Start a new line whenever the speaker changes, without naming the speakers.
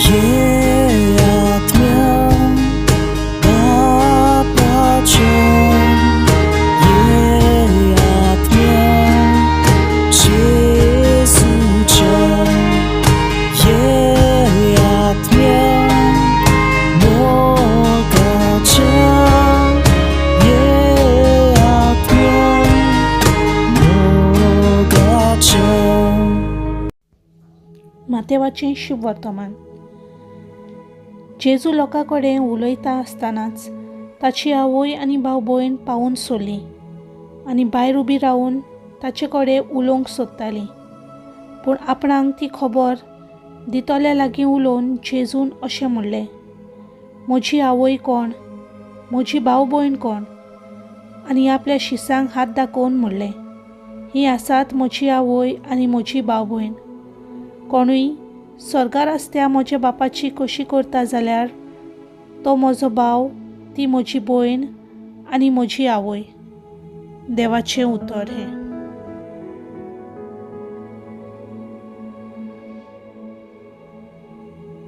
ये आत्म्या बापाच्या, ये आत्म्या जेजूच्या, ये आत्म्या मोगाच्या, ये आत्म्या मोगाच्या.
मातेवाचें शुभ वर्तमान. जेजू लोकां कडेन उलयता आसतनाच ताची आवय आनी भाव भयण पावून सोरली आनी भायर उबी रावन ताचे कडेन उलोवंक सोदतालीं. पूण आपणाक ती खबर दितल्या लागीं उलोवन जेजून अशें म्हणलें, म्हजी आवय कोण, म्हजी भाव भयण कोण? आनी आपल्या शिसांक हात दाखोवन म्हणलें, ही आसात म्हजी आवय आनी म्हजी भाव भयण. कोणूय स्वर्गार आसत्या म्हज्या बापाची कशी करता जाल्यार तो म्हजो भाव, ती म्हजी भयण आनी म्हजी आवय. देवाचें उतर हें.